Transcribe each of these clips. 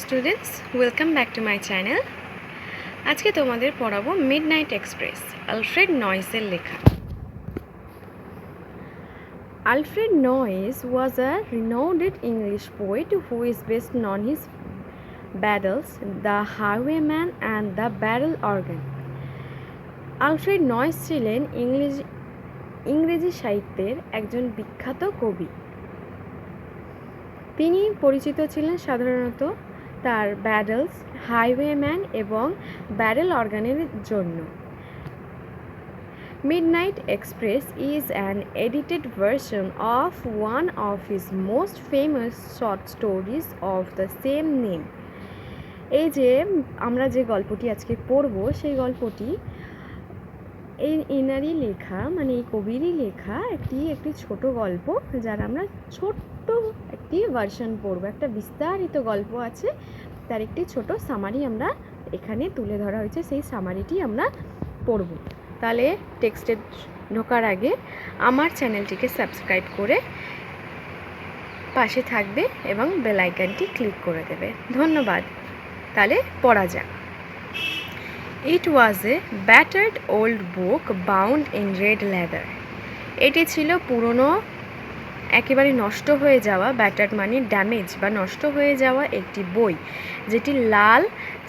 Students, welcome back to my channel. আজকে তোমাদের পড়াবো মিডনাইট এক্সপ্রেস, আলফ্রেড নয়েসের লেখা। Alfred Noyes was a renowned English poet who is best known his ballads, The Highwayman and The Barrel Organ. Alfred noise ছিলেন ইংরেজি সাহিত্যের একজন বিখ্যাত কবি। তিনি পরিচিত ছিলেন সাধারণত তার ব্যাডলস, হাইওয়েম্যান এবং ব্যারেল অর্গানের জন্য। Midnight express is an edited version of one of his most famous short stories of the same name. এই যে আমরা যে গল্পটি আজকে পড়ব, সেই গল্পটি এনারই লেখা, মানে এই কবিরই লেখা একটি ছোট গল্প, যার আমরা ছোট্ট একটি ভার্সন পড়ব। একটা বিস্তারিত গল্প আছে, তার একটি ছোট সামারি আমরা এখানে তুলে ধরা হয়েছে, সেই সামারিটি আমরা পড়ব। তাহলে টেক্সটে ঢোকার আগে আমার চ্যানেলটিকে সাবস্ক্রাইব করে পাশে থাকবে এবং বেল আইকনটি ক্লিক করে দেবে। ধন্যবাদ। তাহলে পড়া যাক। It was a battered old book bound in red leather. এটি ছিল পুরনো, একেবারে নষ্ট হয়ে যাওয়া, ব্যাটার্ড মানে ড্যামেজ বা নষ্ট হয়ে যাওয়া একটি বই, যেটি লাল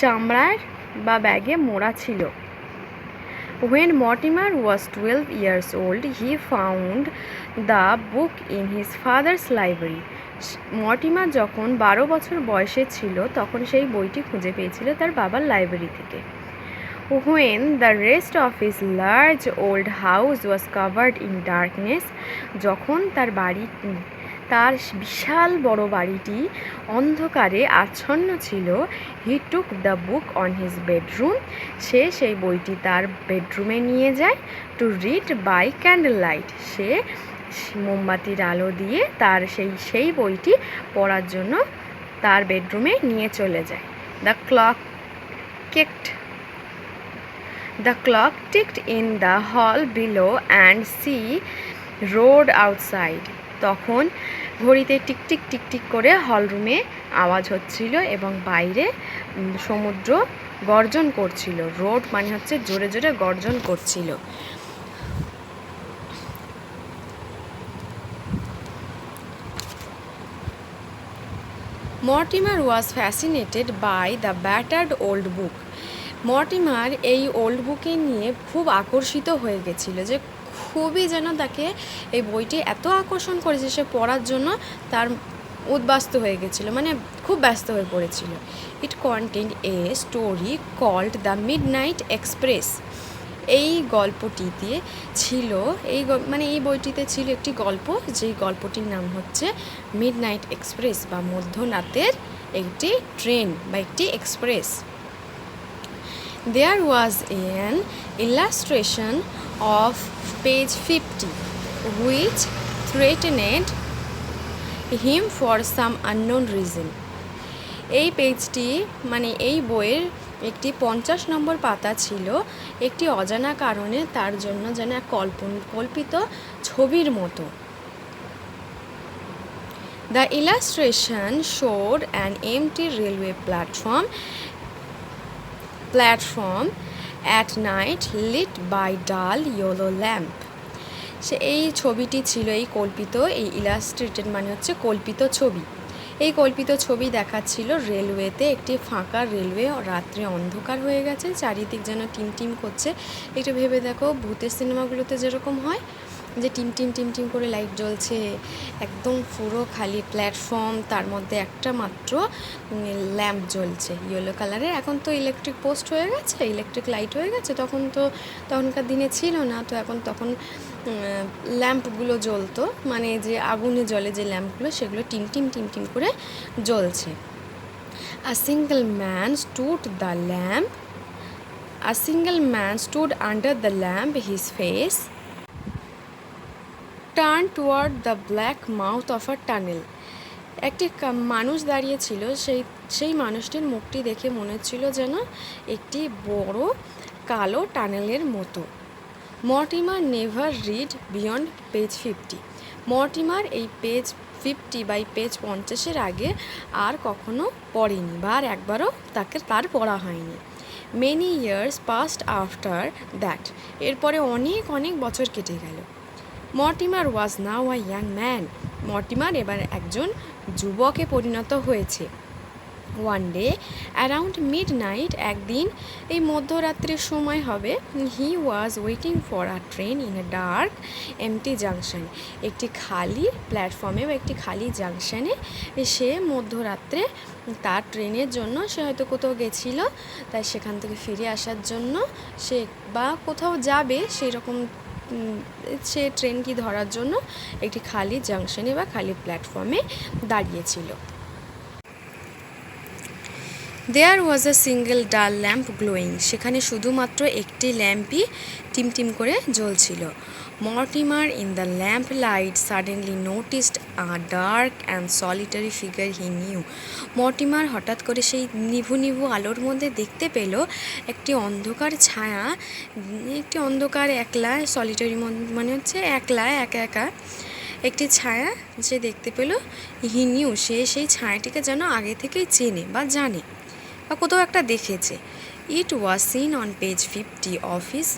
চামড়ার বা ব্যাগে মোড়া ছিল। When Mortimer was 12 years old, he found the book in his father's library. Mortimer যখন 12 বছর বয়সে ছিল, তখন সেই বইটি খুঁজে পেয়েছিল তার বাবার লাইব্রেরি থেকে। When the rest of his large old house was covered in darkness, যখন তার বিশাল বড় বাড়িটি অন্ধকারে আচ্ছন্ন ছিল, he took the book on his bedroom. সে সেই বইটি তার বেডরুমে নিয়ে যায়, to read by candlelight. সে মোমবাতির আলো দিয়ে তার সেই বইটি পড়ার জন্য তার বেডরুমে নিয়ে চলে যায়। The clock ticked in the hall below and sea roared outside. তখন ঘড়িতে টিকটিক টিকটিক করে হলরুমে আওয়াজ হচ্ছিল এবং বাইরে সমুদ্র গর্জন করছিল। রোড মানে হচ্ছে জোরে জোরে গর্জন করছিল। Mortimer was fascinated by the battered old book. Mortimer এই ওল্ড বুকে নিয়ে খুব আকর্ষিত হয়ে গেছিল, যে খুবই যেন তাকে এই বইটি এত আকর্ষণ করেছে, সে পড়ার জন্য তার উদ্বাস্ত হয়ে গেছিল, মানে খুব ব্যস্ত হয়ে পড়েছিল। It content a story called the Midnight Express. এই গল্পটিতে ছিল এই বইটিতে ছিল একটি গল্প, যেই গল্পটির নাম হচ্ছে মিডনাইট এক্সপ্রেস বা মধ্যরাতের একটি ট্রেন বা একটি express. There was an illustration of page 50 which threatened him for some unknown reason. এই পেজটি মানে এই বইয়ের একটি 50 নম্বর পাতা ছিল একটি অজানা কারণে তার জন্য যেন এক কল্পিত ছবির মতো। The illustration showed an empty railway platform at night lit by dull yellow lamp. এই ছবিটি ছিল এই ইলাস্ট্রেটেড মানে হচ্ছে কল্পিত ছবি। এই কল্পিত ছবি দেখাচ্ছিল রেলওয়েতে, একটি ফাঁকা রেলওয়ে, রাত্রে অন্ধকার হয়ে গেছে, চারিদিক যেন টিমটিম করছে। একটু ভেবে দেখো, ভূতের সিনেমাগুলোতে যেরকম হয় যে টিম করে লাইট জ্বলছে, একদম পুরো খালি প্ল্যাটফর্ম, তার মধ্যে একটা মাত্র ল্যাম্প জ্বলছে ইয়েলো কালারের। এখন তো ইলেকট্রিক পোস্ট হয়ে গেছে, ইলেকট্রিক লাইট হয়ে গেছে, তখনকার দিনে ছিল না তো। তখন ল্যাম্পগুলো জ্বলতো, মানে যে আগুনে জ্বলে যে ল্যাম্পগুলো, সেগুলো টিম করে জ্বলছে। A single man stood under the lamp, his face turned toward the black mouth of a tunnel. একটি মানুষ দাঁড়িয়ে ছিল, সেই মানুষটির মুখটি দেখে মনে হচ্ছিল যেন একটি বড় কালো টানেলের মতো। Mortimer never read beyond page 50. Mortimer এই পেজ পেজ 50 আগে আর কখনো পড়েনি বা আর একবারও তার পড়া হয়নি। Many years past after that, এরপরে অনেক বছর কেটে গেল। মর্টিমার ওয়াজ নাও আ ইয়াং ম্যান, মর্টিমার এবার একজন যুবকে পরিণত হয়েছে। ওয়ান ডে অ্যারাউন্ড মিডনাইট, একদিন এই মধ্যরাত্রির সময় হবে, he was waiting for a train in a dark empty junction, একটি খালি প্ল্যাটফর্মে বা একটি খালি জাংশনে সে মধ্যরাত্রে তার ট্রেনের জন্য, সে হয়তো কোথাও গেছিল, তাই সেখান থেকে ফিরে আসার জন্য সে বা কোথাও যাবে সেই রকম সে ট্রেনটি ধরার জন্য একটি খালি জাংশনে বা খালি প্ল্যাটফর্মে দাঁড়িয়েছিল। There was a single dull lamp glowing, সেখানে শুধুমাত্র একটি ল্যাম্পই টিমটিম করে জ্বলছিল। Mortimer in the lamp light suddenly noticed a dark and solitary figure he knew, Mortimer হঠাৎ করে সেই নিভু আলোর মধ্যে দেখতে পেল একটি অন্ধকার ছায়া, একটি অন্ধকার একলা, সলিটারি মানে হচ্ছে একলা একা একটি ছায়া সে দেখতে পেল। হি নিউ, সে সেই ছায়াটিকে যেন আগে থেকেই চেনে বা জানে বা কোথাও একটা দেখেছে। It was seen on page 50 of his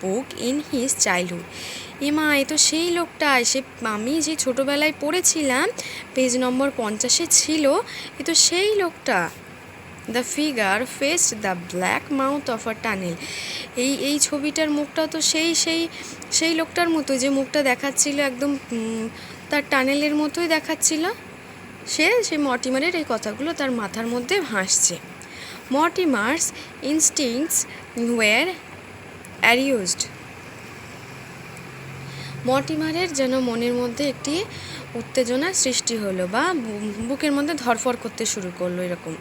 book in his childhood, এমা এ তো সেই লোকটা, আমি যে ছোটোবেলায় পড়েছিলাম পেজ নম্বর 50 ছিল, এ তো সেই লোকটা। The figure faced the black mouth of a tunnel, এই ছবিটার মুখটাও তো সেই লোকটার মতো, যে মুখটা দেখাচ্ছিল একদম তার টানেলের মতোই দেখাচ্ছিল। সেই মর্টিমারের এই কথাগুলো তার মাথার মধ্যে ভাসছে। মর্টিমার্স ইনস্টিংক্টস ওয়্যার অ্যারিউজড, মর্টিমারের যেন মনের মধ্যে একটি উত্তেজনার সৃষ্টি হলো বা বুকের মধ্যে ধরফর করতে শুরু করলো এরকম।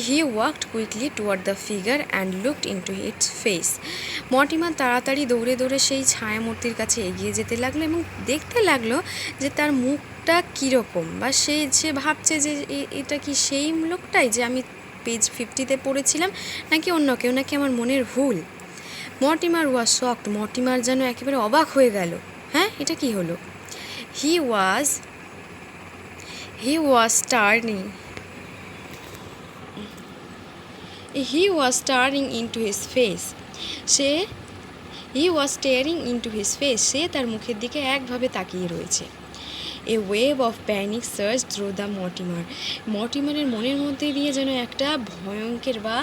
He walked quickly toward the figure and looked into its face, Mortimer তাড়াতাড়ি দৌড়ে সেই ছায়ামূর্তির কাছে এগিয়ে যেতে লাগলো এবং দেখতে লাগলো যে তার মুখটা কীরকম, বা সে ভাবছে যে এটা কি সেই লোকটাই যে আমি পেজ 50 পড়েছিলাম, নাকি অন্য কেউ, নাকি আমার মনের ভুল। মর্টিমার ওয়াজ শকড, মর্টিমার যেন একেবারে অবাক হয়ে গেল, হ্যাঁ এটা কি হলো। হি ওয়াজ staring into his face, সে তার মুখের দিকে একভাবে তাকিয়ে রয়েছে। A wave of panic search through the মর্টিমারের মনের মধ্যে দিয়ে যেন একটা ভয়ঙ্কর বা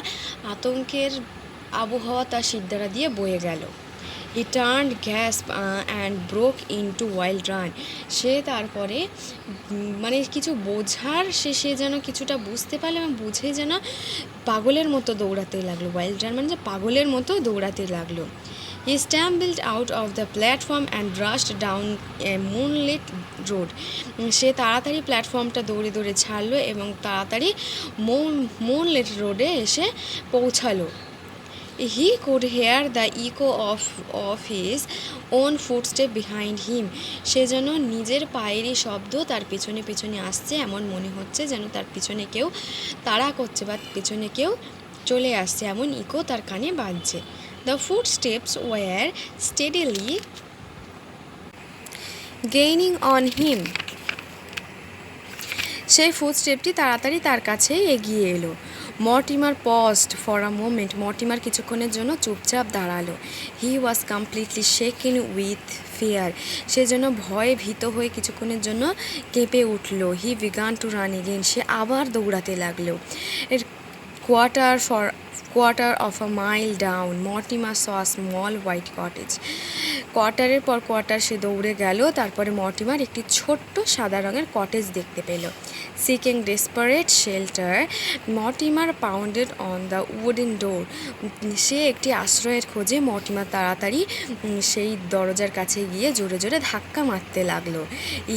আতঙ্কের আবহাওয়া তার শিরদাঁড়া দিয়ে বয়ে গেল। He turned gasp and broke into wild run, সে তারপরে মানে কিছু বোঝার সে যেন কিছুটা বুঝতে পারলো এবং বুঝে যেন পাগলের মতো দৌড়াতে লাগলো। ওয়াইল্ড রান মানে যে পাগলের মতো দৌড়াতে লাগলো। He stumbled out of the platform and rushed down a moonlit road, সে তাড়াতাড়ি প্ল্যাটফর্মটা দৌড়ে ছাড়লো এবং তাড়াতাড়ি মুনলিট রোডে এসে পৌঁছালো। He could hear the echo of his own footstep behind him, সে যেন নিজের পায়েরই শব্দ তার পেছনে আসছে, এমন মনে হচ্ছে যেন তার পিছনে কেউ তাড়া করছে বা পেছনে কেউ চলে আসছে, এমন ইকো তার কানে বাজছে। The footsteps were steadily gaining on him, সেই ফুটস্টেপটি তাড়াতাড়ি তার কাছে এগিয়ে এলো। Mortimer paused for a moment, Mortimer কিছুক্ষণের জন্য চুপচাপ দাঁড়ালো। He was completely shaken with fear, সে যেন ভয়ে ভীত হয়ে কিছুক্ষণের জন্য কেঁপে উঠল। He began to run again, সে আবার দৌড়াতে লাগলো। Quarter of a mile down Mortimer saw a small white cottage, কোয়ার্টারের পর কোয়ার্টার সে দৌড়ে গেল, তারপরে মর্টিমার একটি ছোট্ট সাদা রঙের কটেজ দেখতে পেল। Seeking desperate shelter Mortimer pounded on the wooden door, সে একটি আশ্রয়ের খোঁজে মর্টিমার তাড়াতাড়ি সেই দরজার কাছে গিয়ে জোরে ধাক্কা মারতে লাগলো।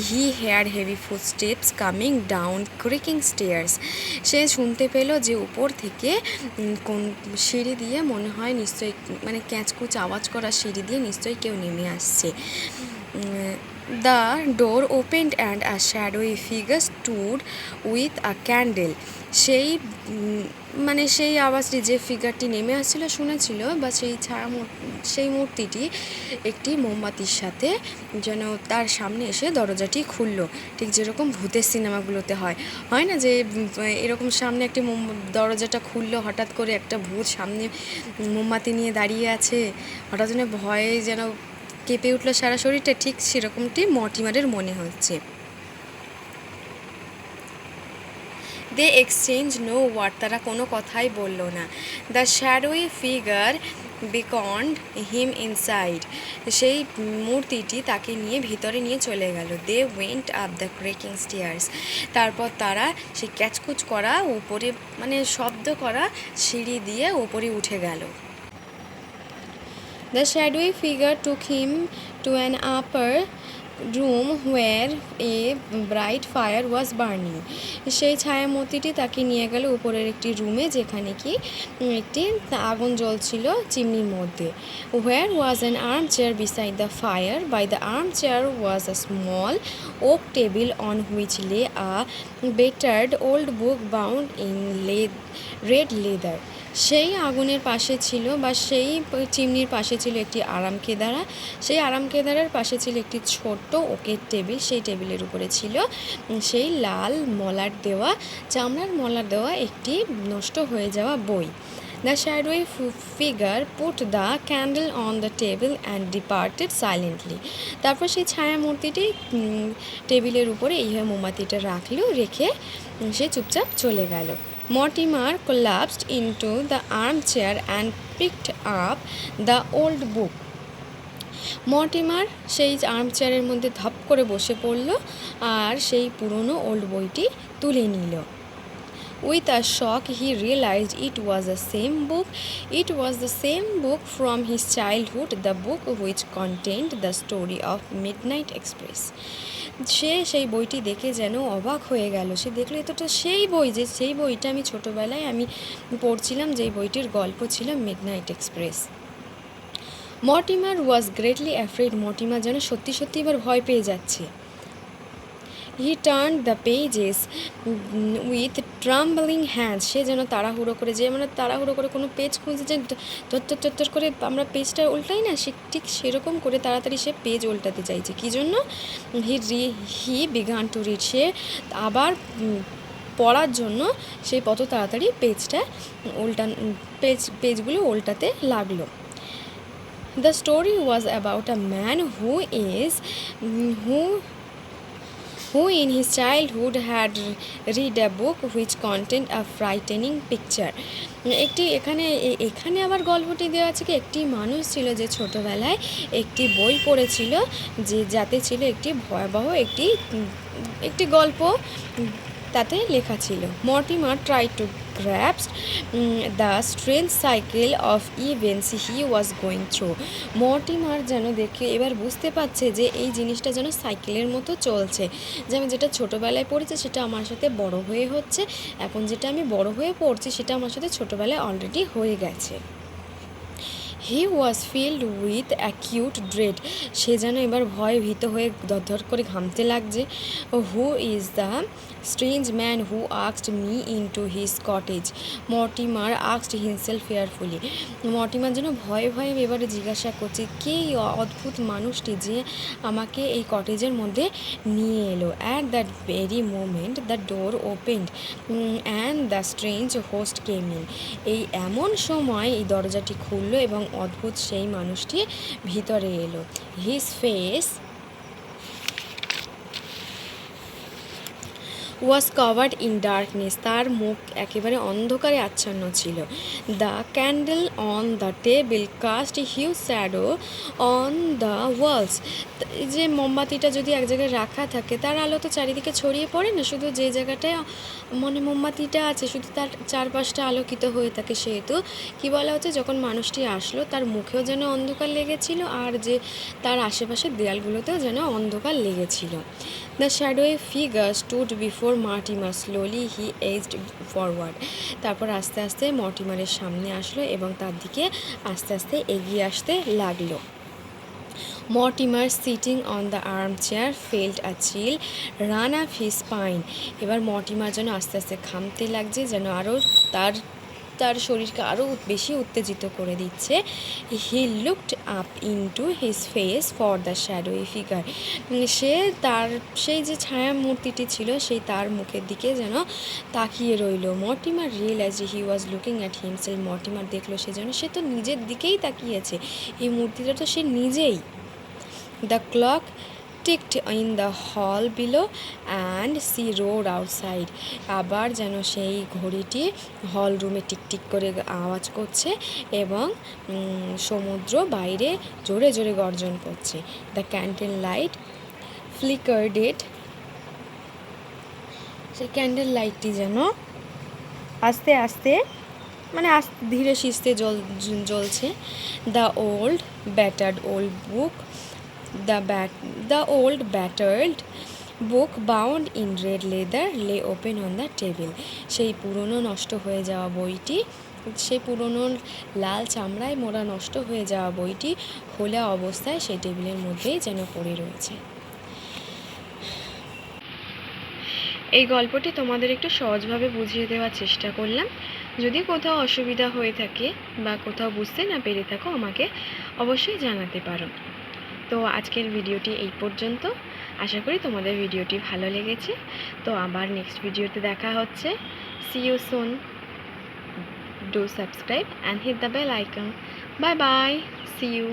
He hear heavy footsteps coming down creaking stairs, সে শুনতে পেল যে উপর থেকে কোন সিঁড়ি দিয়ে মনে হয় নিশ্চয়ই মানে ক্যাঁচকুচ আওয়াজ করা সিঁড়ি দিয়ে নিশ্চয়ই কেউ নেমে আসছে। The door opened and a shadowy figure stood with a candle. সেই মানে সেই আওয়াজটি যে ফিগারটি নেমে আসছিল শুনেছিল বা সেই মূর্তিটি একটি মোমবাতির সাথে যেন তার সামনে এসে দরজাটি খুললো, ঠিক যেরকম ভূতের সিনেমাগুলোতে হয় না, যে এরকম সামনে একটি দরজাটা খুললো, হঠাৎ করে একটা ভূত সামনে মোমবাতি নিয়ে দাঁড়িয়ে আছে, হঠাৎ যেন ভয়ে যেন কেঁপে উঠলো সারা শরীরটা, ঠিক সেরকমটি মর্টিমারের মনে হচ্ছে। দে এক্সচেঞ্জ নো ওয়ার্ড, তারা কোনো কথাই বলল না। The shadowy figure beckoned him inside, সেই মূর্তিটি তাকে নিয়ে ভিতরে নিয়ে চলে গেল। They went up the creaking stairs, তারপর তারা সেই ক্যাচকুচ করা উপরে মানে শব্দ করা সিঁড়ি দিয়ে উপরে উঠে গেল। The shadowy figure took him to an upper room where a bright fire was burning. সেই ছায়ামূর্তিটি তাকে নিয়ে গেল উপরের একটি রুমে, যেখানে কি একটি আগুন জ্বলছিল চিমনির মধ্যে। Where was an armchair beside the fire. By the armchair was a small oak table on which lay a battered old book bound in red leather. সেই আগুনের পাশে ছিল বা সেই চিমনির পাশে ছিল একটি আরামকেদারা, সেই আরামকেদারার পাশে ছিল একটি ছোট্ট ওকের টেবিল, সেই টেবিলের উপরে ছিল সেই লাল মলাট দেওয়া, চামড়ার মলাট দেওয়া একটি নষ্ট হয়ে যাওয়া বই। The shadowy figure put the candle on the table and departed silently. তারপর সেই ছায়ামূর্তিটি টেবিলের উপরে এইভাবে মোমবাতিটা রেখে সে চুপচাপ চলে গেল। Mortimer collapsed into the armchair and picked up the old book. Mortimer সেই আর্মচেয়ারের মধ্যে ধপ করে বসে পড়ল আর সেই পুরনো ওল্ড বইটি তুলে নিল। With a shock, he realized it was the same book. It was the same book from his childhood, the book which contained the story of Midnight Express. সে সেই বইটি দেখে যেন অবাক হয়ে গেল। সে দেখলো এটা তো সেই বই, সেই বইটা আমি ছোটোবেলায় আমি পড়ছিলাম, যেই বইটির গল্প ছিল Midnight Express. Mortimer was greatly afraid, Mortimer যেন সত্যি সত্যি এবার ভয় পেয়ে যাচ্ছে। He turn the pages with trembling hands, সে যেন তাড়াহুড়ো করে, যে মানে তাড়াহুড়ো করে কোনো পেজ খুঁজে যে চত্বর করে আমরা পেজটা উল্টাই না, সে ঠিক সেরকম করে তাড়াতাড়ি সে পেজ উল্টাতে চাইছে। কী জন্য? হি বিগান টু রিড, সে আবার পড়ার জন্য সে কত তাড়াতাড়ি পেজগুলো উল্টাতে লাগলো। The story was about a man who in his childhood had read a book which contained a frightening picture. এখানে আবার গল্পটি দেওয়া আছে কি, একটি মানুষ ছিল যে ছোটোবেলায় একটি বই পড়েছিল, যাতে ছিল একটি ভয়াবহ একটি গল্প তাতে লেখা ছিল। Mortimer tried to grasp the strange cycle of events he was going through. Mortimer যেন দেখে এবার বুঝতে পারছে যে এই জিনিসটা যেন সাইকেলের মতো চলছে, যে আমি যেটা ছোটোবেলায় পড়েছি সেটা আমার সাথে বড় হয়ে হচ্ছে, এখন যেটা আমি বড় হয়ে পড়ছি সেটা আমার সাথে ছোটোবেলায় অলরেডি হয়ে গেছে। He was filled with acute dread, সে যেন এবার ভীত হয়ে ধর করে ঘামতে লাগছে। Who is the strange man who asked me into his cottage, Mortimer asked himself fearfully. Mortimer যেন ভয়ে এবারে জিজ্ঞাসা করছে, কে এই অদ্ভুত মানুষটি যে আমাকে এই কটেজের মধ্যে নিয়ে এলো। At that very moment the door opened and the strange host came in, এই এমন সময় এই দরজাটি খুললো এবং অদ্ভুত সেই মানুষটি ভিতরে এলো। His face was covered in darkness, তার মুখ একেবারে অন্ধকারে আচ্ছন্ন ছিল। The candle on the table cast huge shadow on the walls, যে মোমবাতিটা যদি এক জায়গায় রাখা থাকে তার আলো তো চারিদিকে ছড়িয়ে পড়ে না, শুধু যে জায়গাটায় মোমবাতিটা আছে শুধু তার চারপাশটা আলোকিত হয়ে থাকে। সেহেতু কি বলা হচ্ছে, যখন মানুষটি আসলো তার মুখেও যেন অন্ধকার লেগেছিল আর যে তার আশেপাশের দেয়ালগুলোতেও যেন অন্ধকার লেগেছিল। The shadowy figure stood before Mortimer, slowly he edged forward, তারপর আস্তে আস্তে মর্টিমারের সামনে আসলো এবং তার দিকে আস্তে আস্তে এগিয়ে আসতে লাগলো। Mortimer, sitting on the armchair, felt a chill run up his spine. এবার মর্টিমার যেন আস্তে আস্তে ঘামতে লাগছে, যেন আরও তার তার শরীরকে আরও বেশি উত্তেজিত করে দিচ্ছে। He looked up into his face for the shadowy figure. সে তার সেই যে ছায়া মূর্তিটি ছিল সেই তার মুখের দিকে যেন তাকিয়ে রইল। Mortimer realise he was looking at himself. Mortimer দেখলো সে তো নিজের দিকেই তাকিয়েছে, এই মূর্তিটা তো সে নিজেই। The clock ticked in the hall below and she roared outside. আবার যেন সেই ঘড়িটি হল রুমে টিকটিক করে আওয়াজ করছে এবং সমুদ্র বাইরে জোরে জোরে গর্জন করছে। দ্য ক্যান্ডেল লাইট ফ্লিকার্ড ইট। সেই ক্যান্ডেল লাইটটি যেন আস্তে আস্তে ধীরে সুস্থে জ্বলছে। The old battered old book The old battered book bound in red leather lay open on the table. সেই পুরনো নষ্ট হয়ে যাওয়া বইটি, সেই পুরনো লাল চামড়ায় মোড়া নষ্ট হয়ে যাওয়া বইটি খোলা অবস্থায় সেই টেবিলের মধ্যেই যেন পড়ে রয়েছে। এই গল্পটি তোমাদের একটু সহজভাবে বুঝিয়ে দেওয়ার চেষ্টা করলাম। যদি কোথাও অসুবিধা হয়ে থাকে বা কোথাও বুঝতে না পেরে থাকো আমাকে অবশ্যই জানাতে পারো। তো আজকের ভিডিওটি এই পর্যন্ত। আশা করি তোমাদের ভিডিওটি ভালো লেগেছে। তো আবার নেক্সট ভিডিওতে দেখা হচ্ছে। See you soon. Do subscribe and hit the bell icon. Bye bye. See you.